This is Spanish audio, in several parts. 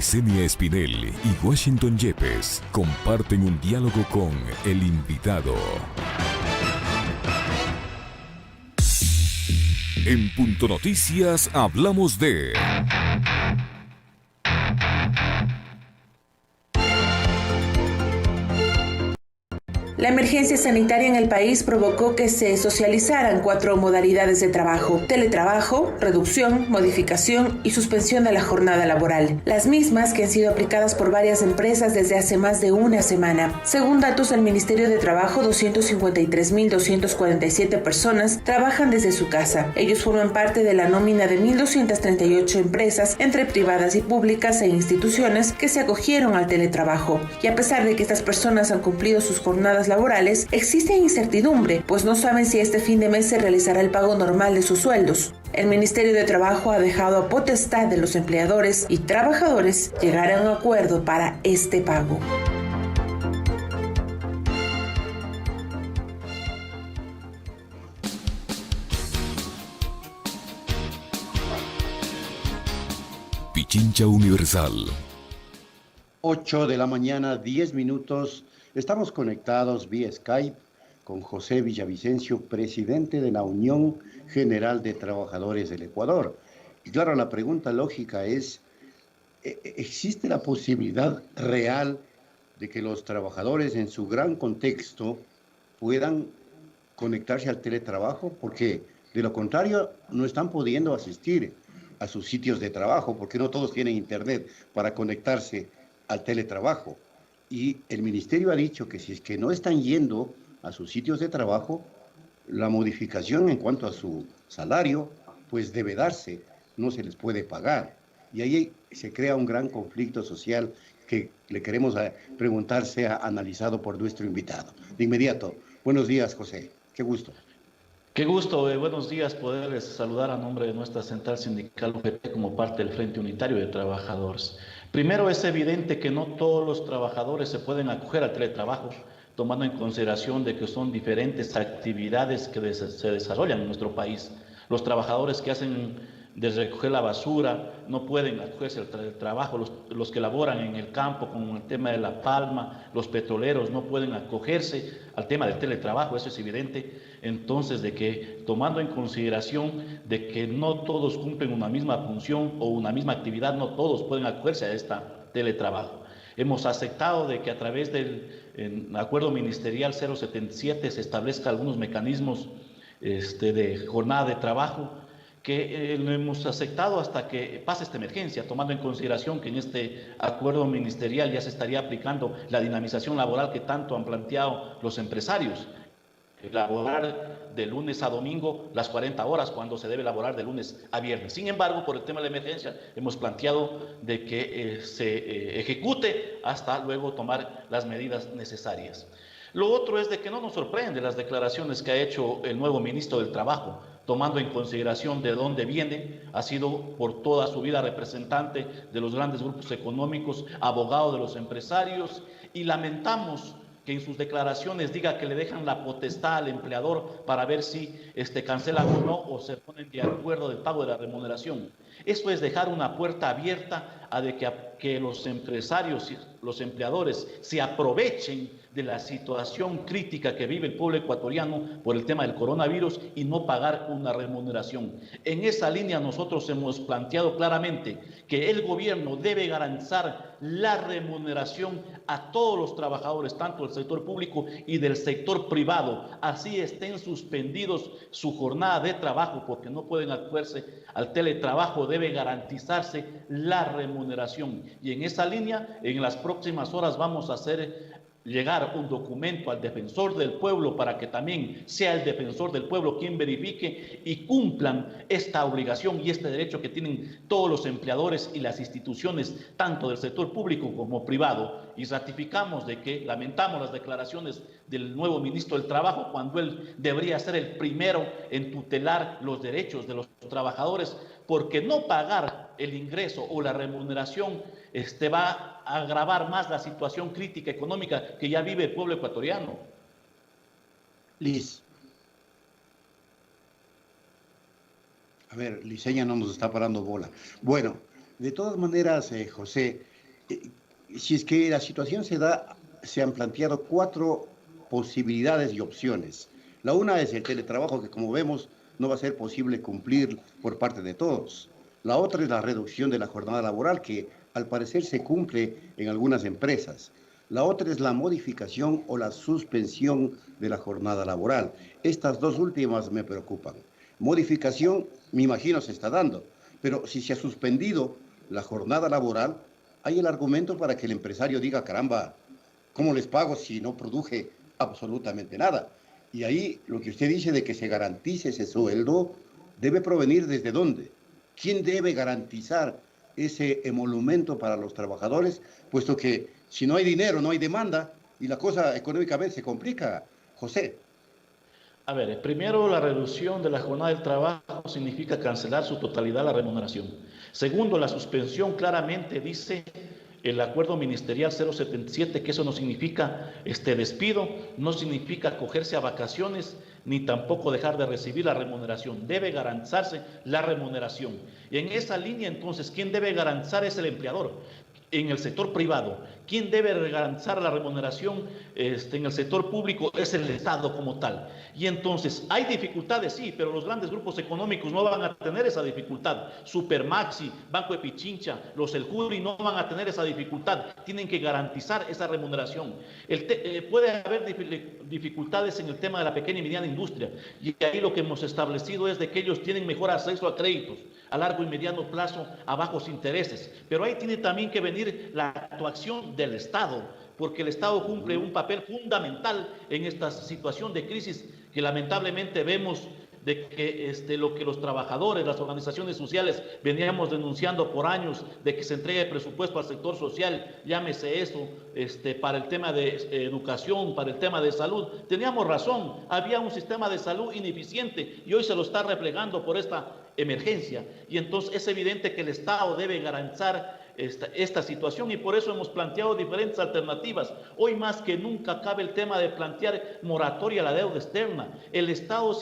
Licenia Espinel y Washington Yepes comparten un diálogo con el invitado. En Punto Noticias hablamos de... La emergencia sanitaria en el país provocó que se socializaran 4 modalidades de trabajo: teletrabajo, reducción, modificación y suspensión de la jornada laboral, las mismas que han sido aplicadas por varias empresas desde hace más de una semana. Según datos del Ministerio de Trabajo, 253.247 personas trabajan desde su casa. Ellos forman parte de la nómina de 1.238 empresas, entre privadas y públicas e instituciones, que se acogieron al teletrabajo. Y a pesar de que estas personas han cumplido sus jornadas laborales, existe incertidumbre, pues no saben si este fin de mes se realizará el pago normal de sus sueldos. El Ministerio de Trabajo ha dejado a potestad de los empleadores y trabajadores llegar a un acuerdo para este pago. Pichincha Universal. 8 de la mañana, 10 minutos. Estamos conectados vía Skype con José Villavicencio, presidente de la Unión General de Trabajadores del Ecuador. Y claro, la pregunta lógica es, ¿existe la posibilidad real de que los trabajadores en su gran contexto puedan conectarse al teletrabajo? Porque de lo contrario no están pudiendo asistir a sus sitios de trabajo, porque no todos tienen internet para conectarse al teletrabajo. Y el ministerio ha dicho que si es que no están yendo a sus sitios de trabajo, la modificación en cuanto a su salario, pues debe darse, no se les puede pagar. Y ahí se crea un gran conflicto social que le queremos preguntar sea analizado por nuestro invitado. De inmediato, buenos días, José, qué gusto. Qué gusto, buenos días, poderles saludar a nombre de nuestra central sindical UGT como parte del Frente Unitario de Trabajadores. Primero, es evidente que no todos los trabajadores se pueden acoger al teletrabajo, tomando en consideración de que son diferentes actividades que se desarrollan en nuestro país. Los trabajadores que hacen de recoger la basura no pueden acogerse al teletrabajo, los que laboran en el campo con el tema de la palma, los petroleros no pueden acogerse al tema del teletrabajo, eso es evidente. Entonces, de que tomando en consideración de que no todos cumplen una misma función o una misma actividad, no todos pueden acogerse a este teletrabajo. Hemos aceptado de que a través del acuerdo ministerial 077 se establezca algunos mecanismos de jornada de trabajo, que lo hemos aceptado hasta que pase esta emergencia, tomando en consideración que en este acuerdo ministerial ya se estaría aplicando la dinamización laboral que tanto han planteado los empresarios. Laborar de lunes a domingo las 40 horas cuando se debe laborar de lunes a viernes. Sin embargo, por el tema de la emergencia, hemos planteado de que se ejecute hasta luego tomar las medidas necesarias. Lo otro es de que no nos sorprende las declaraciones que ha hecho el nuevo ministro del Trabajo, tomando en consideración de dónde viene. Ha sido por toda su vida representante de los grandes grupos económicos, abogado de los empresarios, y lamentamos que en sus declaraciones diga que le dejan la potestad al empleador para ver si cancelan o no, o se ponen de acuerdo del pago de la remuneración. Eso es dejar una puerta abierta a que los empresarios y los empleadores se aprovechen de la situación crítica que vive el pueblo ecuatoriano por el tema del coronavirus y no pagar una remuneración. En esa línea nosotros hemos planteado claramente que el gobierno debe garantizar la remuneración a todos los trabajadores, tanto del sector público y del sector privado, así estén suspendidos su jornada de trabajo porque no pueden acogerse al teletrabajo, debe garantizarse la remuneración. Y en esa línea, en las próximas horas vamos a hacer llegar un documento al defensor del pueblo para que también sea el defensor del pueblo quien verifique y cumplan esta obligación y este derecho que tienen todos los empleadores y las instituciones, tanto del sector público como privado. Y ratificamos de que lamentamos las declaraciones del nuevo ministro del Trabajo cuando él debería ser el primero en tutelar los derechos de los trabajadores, porque no pagar el ingreso o la remuneración va a agravar más la situación crítica económica que ya vive el pueblo ecuatoriano. Liz. A ver, Liceña no nos está parando bola. Bueno, De todas maneras, José, si es que la situación se da, se han planteado cuatro posibilidades y opciones. La una es el teletrabajo, que como vemos no va a ser posible cumplir por parte de todos. La otra es la reducción de la jornada laboral, que al parecer se cumple en algunas empresas. La otra es la modificación o la suspensión de la jornada laboral. Estas dos últimas me preocupan. Modificación, me imagino, se está dando, pero si se ha suspendido la jornada laboral, hay el argumento para que el empresario diga, caramba, ¿cómo les pago si no produje absolutamente nada? Y ahí lo que usted dice de que se garantice ese sueldo debe provenir desde dónde. ¿Quién debe garantizar ese emolumento para los trabajadores? Puesto que si no hay dinero, no hay demanda y la cosa económicamente se complica. José. A ver, primero, la reducción de la jornada del trabajo significa cancelar su totalidad la remuneración. Segundo, la suspensión claramente dice el acuerdo ministerial 077 que eso no significa despido, no significa acogerse a vacaciones, ni tampoco dejar de recibir la remuneración. Debe garantizarse la remuneración. Y en esa línea, entonces, ¿quién debe garantizar? Es el empleador. En el sector privado, ¿quién debe garantizar la remuneración en el sector público? Es el Estado como tal. Y entonces, hay dificultades, sí, pero los grandes grupos económicos no van a tener esa dificultad. Supermaxi, Banco de Pichincha, los El Juri no van a tener esa dificultad. Tienen que garantizar esa remuneración. Puede haber dificultades en el tema de la pequeña y mediana industria. Y ahí lo que hemos establecido es de que ellos tienen mejor acceso a créditos a largo y mediano plazo a bajos intereses. Pero ahí tiene también que venir la actuación del Estado, porque el Estado cumple un papel fundamental en esta situación de crisis que lamentablemente vemos de que lo que los trabajadores, las organizaciones sociales veníamos denunciando por años, de que se entregue presupuesto al sector social, llámese eso, para el tema de educación, para el tema de salud. Teníamos razón, había un sistema de salud ineficiente y hoy se lo está replegando por esta emergencia. Y entonces es evidente que el Estado debe garantizar esta situación y por eso hemos planteado diferentes alternativas. Hoy más que nunca cabe el tema de plantear moratoria a la deuda externa. El Estado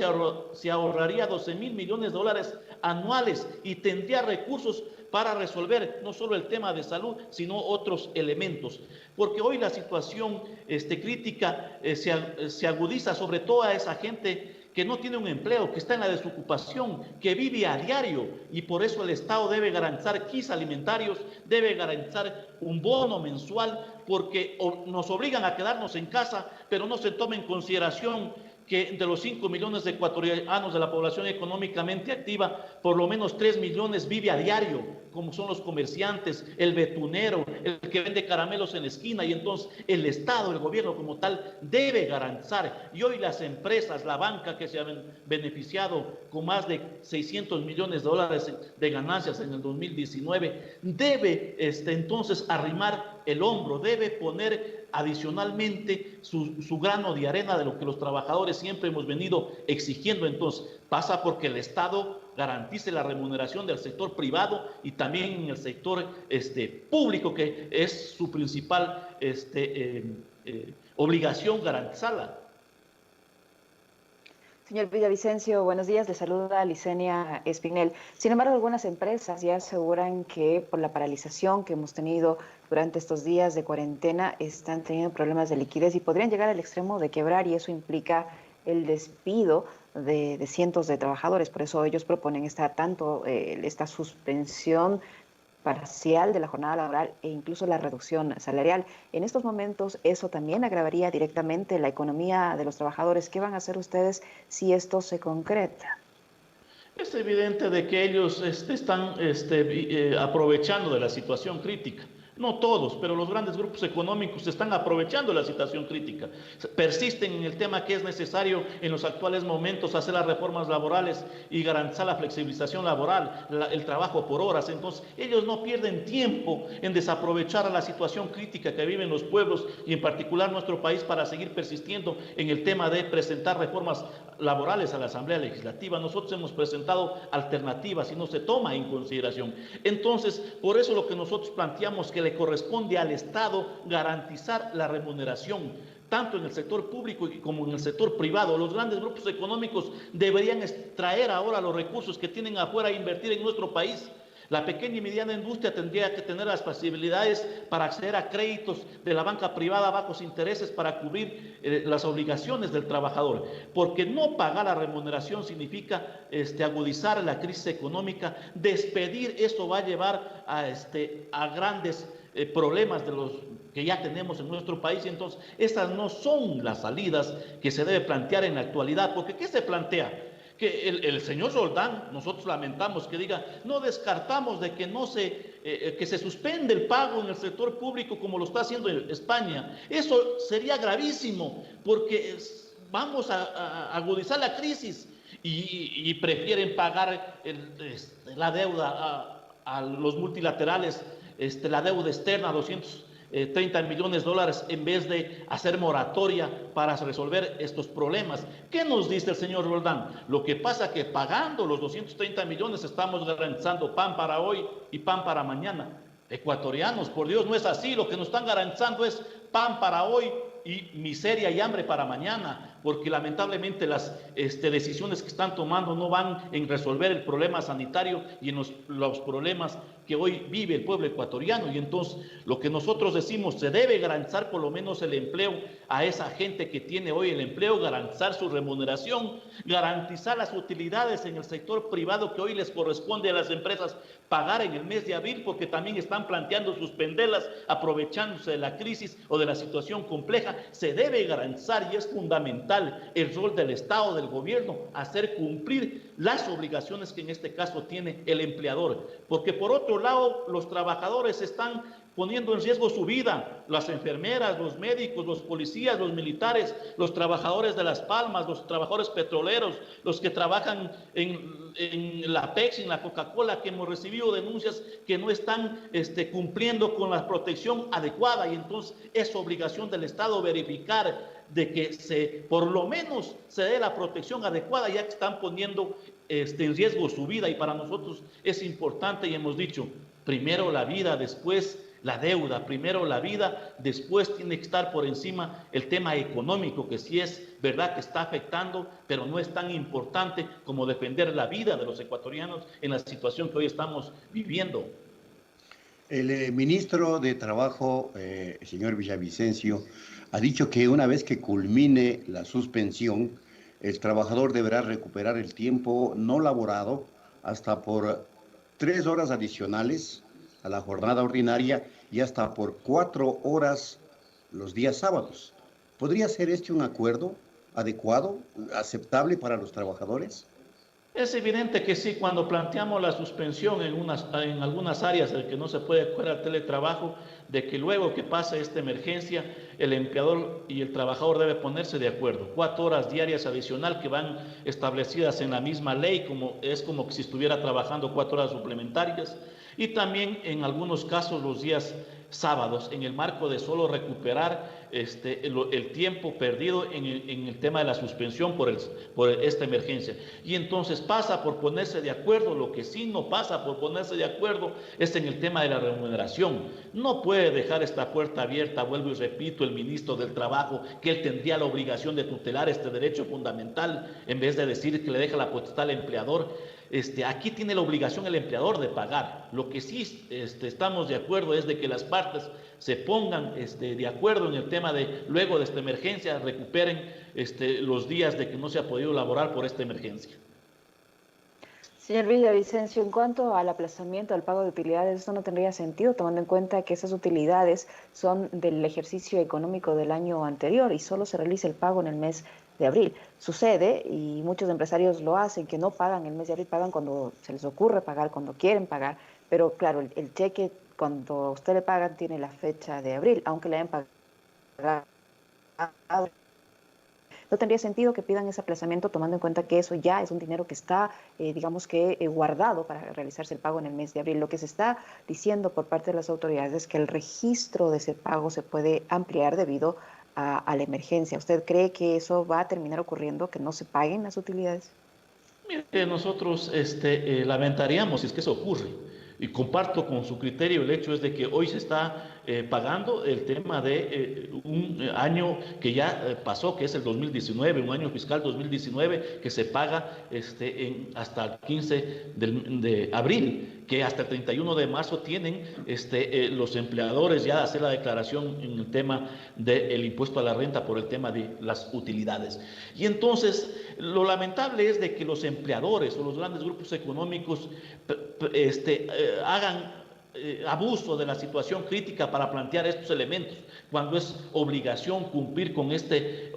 se ahorraría 12,000 millones de dólares anuales y tendría recursos para resolver no solo el tema de salud, sino otros elementos. Porque hoy la situación crítica se agudiza sobre todo a esa gente que no tiene un empleo, que está en la desocupación, que vive a diario, y por eso el Estado debe garantizar kits alimentarios, debe garantizar un bono mensual, porque nos obligan a quedarnos en casa, pero no se toma en consideración que de los 5 millones de ecuatorianos de la población económicamente activa, por lo menos 3 millones vive a diario, como son los comerciantes, el betunero, el que vende caramelos en la esquina, y entonces el Estado, el gobierno como tal, debe garantizar. Y hoy las empresas, la banca que se ha beneficiado con más de 600 millones de dólares de ganancias en el 2019, debe entonces arrimar el hombro, debe poner adicionalmente su grano de arena de lo que los trabajadores siempre hemos venido exigiendo. Entonces pasa porque el Estado garantice la remuneración del sector privado y también en el sector público, que es su principal obligación garantizarla. Señor Villavicencio, buenos días. Le saluda Licenia Espinel. Sin embargo, algunas empresas ya aseguran que por la paralización que hemos tenido durante estos días de cuarentena están teniendo problemas de liquidez y podrían llegar al extremo de quebrar, y eso implica el despido de cientos de trabajadores. Por eso ellos proponen esta suspensión parcial de la jornada laboral e incluso la reducción salarial. En estos momentos eso también agravaría directamente la economía de los trabajadores. ¿Qué van a hacer ustedes si esto se concreta? Es evidente de que ellos están aprovechando de la situación crítica. No todos, pero los grandes grupos económicos están aprovechando la situación crítica. Persisten en el tema que es necesario en los actuales momentos hacer las reformas laborales y garantizar la flexibilización laboral, el trabajo por horas. Entonces, ellos no pierden tiempo en desaprovechar la situación crítica que viven los pueblos y en particular nuestro país para seguir persistiendo en el tema de presentar reformas laborales a la Asamblea Legislativa. Nosotros hemos presentado alternativas y no se toma en consideración. Entonces, por eso lo que nosotros planteamos que le corresponde al Estado garantizar la remuneración, tanto en el sector público como en el sector privado. Los grandes grupos económicos deberían extraer ahora los recursos que tienen afuera e invertir en nuestro país. La pequeña y mediana industria tendría que tener las facilidades para acceder a créditos de la banca privada a bajos intereses para cubrir las obligaciones del trabajador, porque no pagar la remuneración significa agudizar la crisis económica. Despedir esto va a llevar a grandes problemas de los que ya tenemos en nuestro país, y entonces estas no son las salidas que se debe plantear en la actualidad, porque ¿qué se plantea? Que el señor Roldán, nosotros lamentamos que diga, no descartamos de que que se suspende el pago en el sector público como lo está haciendo España. Eso sería gravísimo, porque vamos a agudizar la crisis y prefieren pagar la deuda a los multilaterales, la deuda externa, 230 millones de dólares, en vez de hacer moratoria para resolver estos problemas. ¿Qué nos dice el señor Roldán? Lo que pasa es que pagando los 230 millones estamos garantizando pan para hoy y pan para mañana. Ecuatorianos, por Dios, no es así. Lo que nos están garantizando es pan para hoy y miseria y hambre para mañana, porque lamentablemente las decisiones que están tomando no van en resolver el problema sanitario y en los problemas que hoy vive el pueblo ecuatoriano. Y entonces lo que nosotros decimos, se debe garantizar por lo menos el empleo a esa gente que tiene hoy el empleo, garantizar su remuneración, garantizar las utilidades en el sector privado que hoy les corresponde a las empresas pagar en el mes de abril, porque también están planteando suspenderlas aprovechándose de la crisis o de la situación compleja. Se debe garantizar, y es fundamental el rol del Estado, del gobierno, hacer cumplir las obligaciones que en este caso tiene el empleador, porque por otro lado los trabajadores están poniendo en riesgo su vida, las enfermeras, los médicos, los policías, los militares, los trabajadores de Las Palmas, los trabajadores petroleros, los que trabajan en la Pepsi, en la Coca-Cola, que hemos recibido denuncias que no están cumpliendo con la protección adecuada, y entonces es obligación del Estado verificar de que por lo menos se dé la protección adecuada, ya que están poniendo en riesgo su vida. Y para nosotros es importante, y hemos dicho, primero la vida, después la deuda, primero la vida, después tiene que estar por encima el tema económico, que sí es verdad que está afectando, pero no es tan importante como defender la vida de los ecuatorianos en la situación que hoy estamos viviendo. El ministro de Trabajo, señor Villavicencio, ha dicho que una vez que culmine la suspensión, el trabajador deberá recuperar el tiempo no laborado hasta por 3 horas adicionales a la jornada ordinaria y hasta por 4 horas los días sábados. ¿Podría ser este un acuerdo adecuado, aceptable para los trabajadores? Es evidente que sí, cuando planteamos la suspensión en algunas áreas de que no se puede acoger al teletrabajo, de que luego que pase esta emergencia, el empleador y el trabajador deben ponerse de acuerdo. 4 horas diarias adicional que van establecidas en la misma ley, como que si estuviera trabajando 4 horas suplementarias, y también en algunos casos los días sábados, en el marco de solo recuperar el tiempo perdido en el tema de la suspensión por esta emergencia. Y entonces pasa por ponerse de acuerdo. Lo que sí no pasa por ponerse de acuerdo es en el tema de la remuneración. No puede dejar esta puerta abierta, vuelvo y repito, el ministro del Trabajo, que él tendría la obligación de tutelar este derecho fundamental, en vez de decir que le deja la potestad al empleador. Aquí tiene la obligación el empleador de pagar. Lo que sí estamos de acuerdo es de que las partes se pongan de acuerdo en el tema de, luego de esta emergencia, recuperen los días de que no se ha podido laborar por esta emergencia. Señor Villavicencio, en cuanto al aplazamiento del pago de utilidades, esto no tendría sentido, tomando en cuenta que esas utilidades son del ejercicio económico del año anterior y solo se realiza el pago en el mes de abril. Sucede, y muchos empresarios lo hacen, que no pagan el mes de abril, pagan cuando se les ocurre pagar, cuando quieren pagar, pero claro, el cheque cuando a usted le pagan tiene la fecha de abril, aunque le hayan pagado. No tendría sentido que pidan ese aplazamiento, tomando en cuenta que eso ya es un dinero que está, guardado para realizarse el pago en el mes de abril. Lo que se está diciendo por parte de las autoridades es que el registro de ese pago se puede ampliar debido a la emergencia. ¿Usted cree que eso va a terminar ocurriendo, que no se paguen las utilidades? Mire, nosotros lamentaríamos si es que eso ocurre. y comparto con su criterio el hecho es de que hoy se está pagando el tema de un año que ya pasó, que es el 2019, un año fiscal 2019, que se paga hasta el 15 de abril, que hasta el 31 de marzo tienen los empleadores ya hacer la declaración en el tema del impuesto a la renta por el tema de las utilidades. Y entonces, lo lamentable es de que los empleadores o los grandes grupos económicos hagan abuso de la situación crítica para plantear estos elementos, cuando es obligación cumplir con este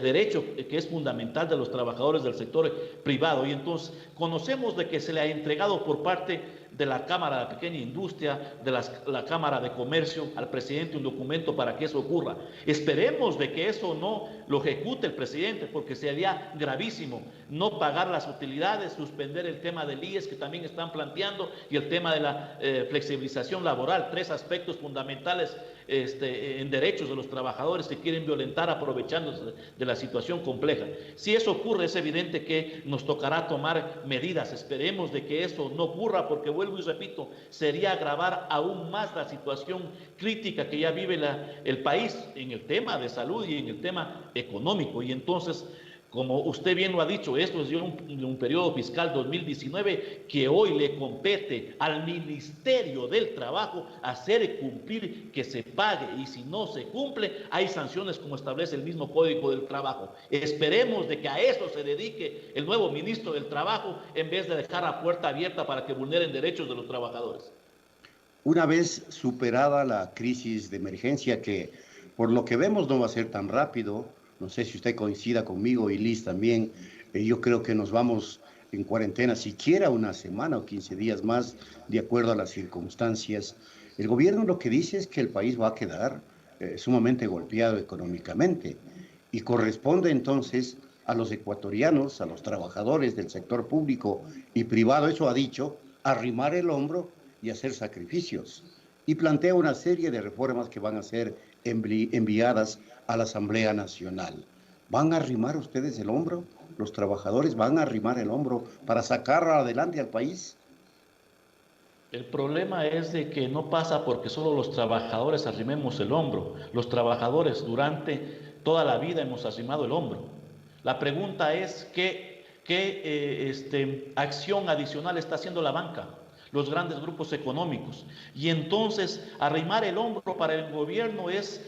derecho que es fundamental de los trabajadores del sector privado. Y entonces conocemos de que se le ha entregado por parte de la Cámara de Pequeña Industria, de la Cámara de Comercio, al presidente un documento para que eso ocurra. Esperemos de que eso no lo ejecute el presidente, porque sería gravísimo no pagar las utilidades, suspender el tema del IES que también están planteando y el tema de la flexibilización laboral, 3 aspectos fundamentales en derechos de los trabajadores que quieren violentar aprovechándose de la situación compleja. Si eso ocurre, es evidente que nos tocará tomar medidas. Esperemos de que eso no ocurra, porque vuelvo y repito, sería agravar aún más la situación crítica que ya vive el país en el tema de salud y en el tema económico. Y entonces, como usted bien lo ha dicho, esto es de un periodo fiscal 2019 que hoy le compete al Ministerio del Trabajo hacer cumplir que se pague, y si no se cumple, hay sanciones como establece el mismo Código del Trabajo. Esperemos de que a eso se dedique el nuevo ministro del Trabajo en vez de dejar la puerta abierta para que vulneren derechos de los trabajadores. Una vez superada la crisis de emergencia, que por lo que vemos no va a ser tan rápido, no sé si usted coincida conmigo y Liz también, yo creo que nos vamos en cuarentena siquiera una semana o 15 días más, de acuerdo a las circunstancias. El gobierno lo que dice es que el país va a quedar sumamente golpeado económicamente, y corresponde entonces a los ecuatorianos, a los trabajadores del sector público y privado, eso ha dicho, arrimar el hombro y hacer sacrificios. Y plantea una serie de reformas que van a ser enviadas a la Asamblea Nacional. ¿Van a arrimar ustedes el hombro? ¿Los trabajadores van a arrimar el hombro para sacar adelante al país? El problema es de que no pasa porque solo los trabajadores arrimemos el hombro. Los trabajadores durante toda la vida hemos arrimado el hombro. La pregunta es ¿qué acción adicional está haciendo la banca, los grandes grupos económicos? Y entonces arrimar el hombro para el gobierno es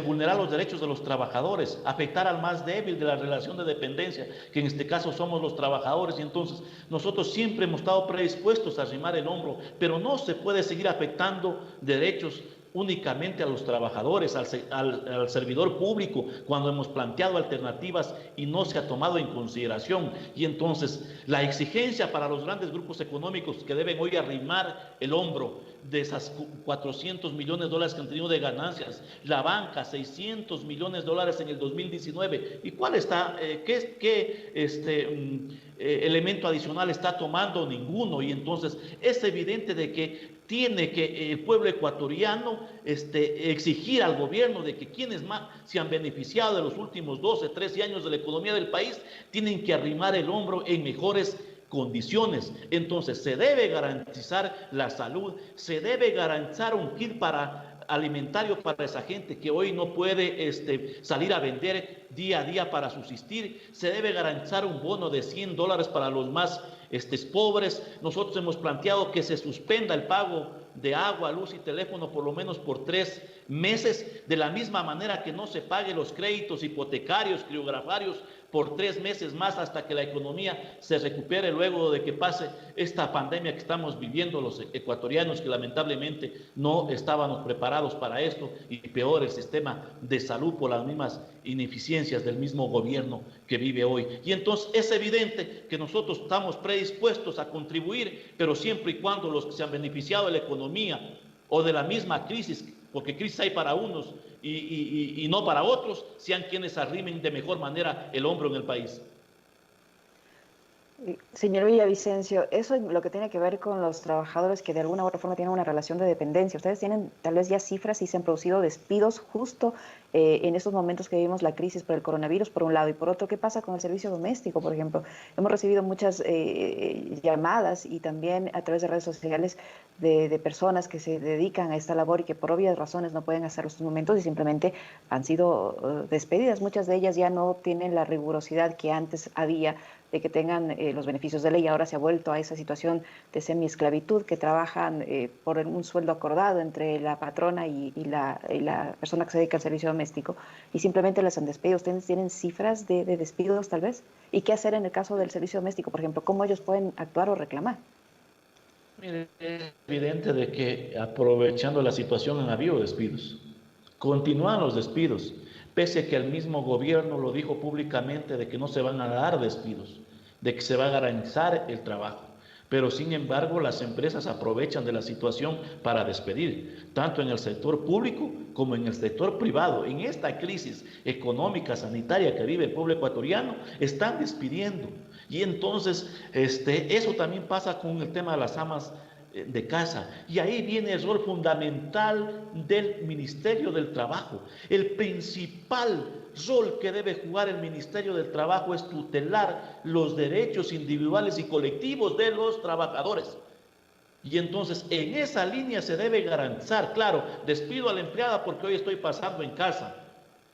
vulnerar los derechos de los trabajadores, afectar al más débil de la relación de dependencia, que en este caso somos los trabajadores. Y entonces nosotros siempre hemos estado predispuestos a arrimar el hombro, pero no se puede seguir afectando derechos únicamente a los trabajadores, al servidor público, cuando hemos planteado alternativas y no se ha tomado en consideración. Y entonces la exigencia para los grandes grupos económicos que deben hoy arrimar el hombro de esas 400 millones de dólares que han tenido de ganancias, la banca 600 millones de dólares en el 2019, ¿y cuál está, qué elemento adicional está tomando? Ninguno. Y entonces es evidente de que tiene que el pueblo ecuatoriano exigir al gobierno de que quienes más se han beneficiado de los últimos 12, 13 años de la economía del país tienen que arrimar el hombro en mejores condiciones. Entonces se debe garantizar la salud, se debe garantizar un kit alimentario para esa gente que hoy no puede salir a vender día a día para subsistir. Se debe garantizar un bono de $100 para los más pobres. Nosotros hemos planteado que se suspenda el pago de agua, luz y teléfono por lo menos por 3 meses, de la misma manera que no se pague los créditos hipotecarios, criografarios por 3 meses más, hasta que la economía se recupere luego de que pase esta pandemia que estamos viviendo los ecuatorianos, que lamentablemente no estábamos preparados para esto, y peor, el sistema de salud por las mismas ineficiencias del mismo gobierno que vive hoy. Y entonces es evidente que nosotros estamos predispuestos a contribuir, pero siempre y cuando los que se han beneficiado de la economía o de la misma crisis, porque crisis hay para unos y no para otros, sean quienes arrimen de mejor manera el hombro en el país. Señor Villavicencio, eso es lo que tiene que ver con los trabajadores que de alguna u otra forma tienen una relación de dependencia. Ustedes tienen tal vez ya cifras y se han producido despidos justo en estos momentos que vivimos la crisis por el coronavirus, por un lado, y por otro, ¿qué pasa con el servicio doméstico, por ejemplo? Hemos recibido muchas llamadas y también a través de redes sociales de personas que se dedican a esta labor y que por obvias razones no pueden hacerlo en estos momentos y simplemente han sido despedidas. Muchas de ellas ya no tienen la rigurosidad que antes había de que tengan los beneficios de ley. Ahora se ha vuelto a esa situación de semiesclavitud, que trabajan por un sueldo acordado entre la patrona y la persona que se dedica al servicio doméstico, y simplemente las han despedido. ¿Ustedes tienen cifras de despidos tal vez? ¿Y qué hacer en el caso del servicio doméstico, por ejemplo? ¿Cómo ellos pueden actuar o reclamar? Mire, es evidente de que aprovechando la situación han habido despidos. Continúan los despidos, pese a que el mismo gobierno lo dijo públicamente de que no se van a dar despidos, de que se va a garantizar el trabajo. Pero sin embargo, las empresas aprovechan de la situación para despedir, tanto en el sector público como en el sector privado. En esta crisis económica, sanitaria que vive el pueblo ecuatoriano, están despidiendo. Y entonces, eso también pasa con el tema de las amas de casa. Y ahí viene el rol fundamental del Ministerio del Trabajo. El principal rol que debe jugar el Ministerio del Trabajo es tutelar los derechos individuales y colectivos de los trabajadores. Y entonces en esa línea se debe garantizar, claro, despido a la empleada porque hoy estoy pasando en casa.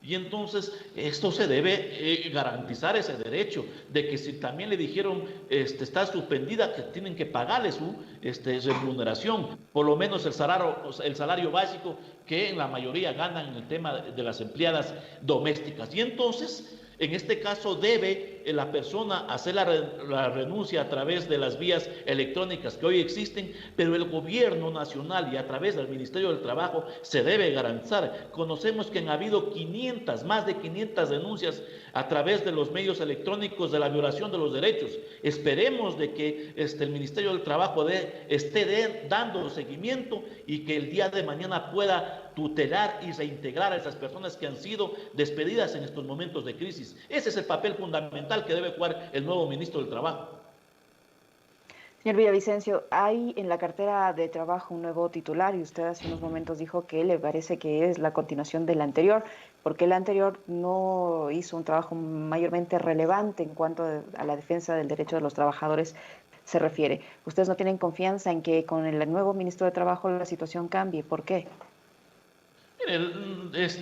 Y entonces esto se debe garantizar ese derecho de que si también le dijeron está suspendida, que tienen que pagarle su remuneración, por lo menos el salario básico que en la mayoría ganan en el tema de las empleadas domésticas. Y entonces en este caso debe la persona hacer la renuncia a través de las vías electrónicas que hoy existen, pero el gobierno nacional y a través del Ministerio del Trabajo se debe garantizar. Conocemos que han habido más de 500 denuncias a través de los medios electrónicos de la violación de los derechos. Esperemos de que el Ministerio del Trabajo esté dando seguimiento y que el día de mañana pueda tutelar y reintegrar a esas personas que han sido despedidas en estos momentos de crisis. Ese es el papel fundamental que debe jugar el nuevo ministro del Trabajo. Señor Villavicencio, hay en la cartera de trabajo un nuevo titular y usted hace unos momentos dijo que le parece que es la continuación del anterior, porque el anterior no hizo un trabajo mayormente relevante en cuanto a la defensa del derecho de los trabajadores se refiere. ¿Ustedes no tienen confianza en que con el nuevo ministro de Trabajo la situación cambie? ¿Por qué?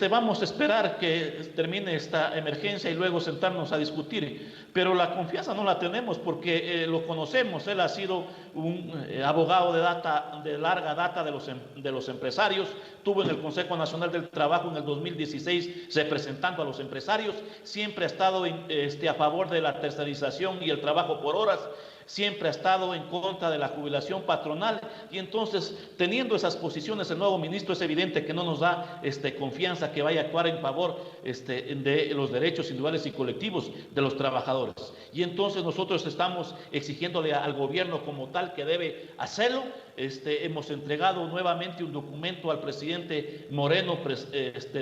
Vamos a esperar que termine esta emergencia y luego sentarnos a discutir, pero la confianza no la tenemos porque lo conocemos. Él ha sido un abogado de larga data de los empresarios, estuvo en el Consejo Nacional del Trabajo en el 2016 representando a los empresarios, siempre ha estado a favor de la tercerización y el trabajo por horas, siempre ha estado en contra de la jubilación patronal, y entonces teniendo esas posiciones el nuevo ministro es evidente que no nos da confianza que vaya a actuar en favor de los derechos individuales y colectivos de los trabajadores. Y entonces nosotros estamos exigiéndole al gobierno como tal que debe hacerlo. Hemos entregado nuevamente un documento al presidente Moreno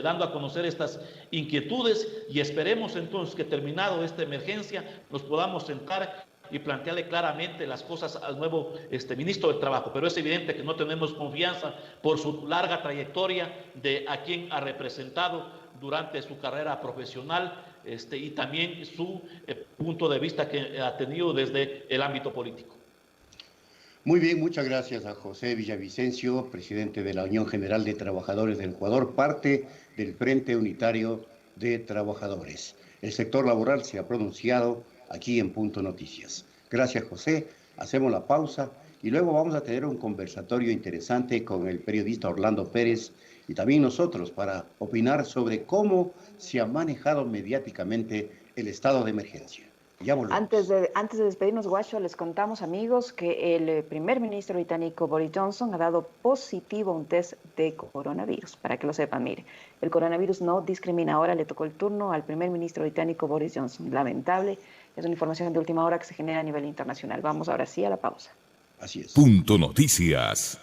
dando a conocer estas inquietudes, y esperemos entonces que terminado esta emergencia nos podamos sentar y plantearle claramente las cosas al nuevo ministro del Trabajo. Pero es evidente que no tenemos confianza por su larga trayectoria de a quien ha representado durante su carrera profesional y también su punto de vista que ha tenido desde el ámbito político. Muy bien, muchas gracias a José Villavicencio, presidente de la Unión General de Trabajadores del Ecuador, parte del Frente Unitario de Trabajadores. El sector laboral se ha pronunciado aquí en Punto Noticias. Gracias, José. Hacemos la pausa y luego vamos a tener un conversatorio interesante con el periodista Orlando Pérez y también nosotros para opinar sobre cómo se ha manejado mediáticamente el estado de emergencia. Ya volvemos. Antes de despedirnos, Guacho, les contamos, amigos, que el primer ministro británico Boris Johnson ha dado positivo a un test de coronavirus. Para que lo sepan, mire, el coronavirus no discrimina. Ahora le tocó el turno al primer ministro británico Boris Johnson. Lamentable, es una información de última hora que se genera a nivel internacional. Vamos ahora sí a la pausa. Así es. Punto Noticias.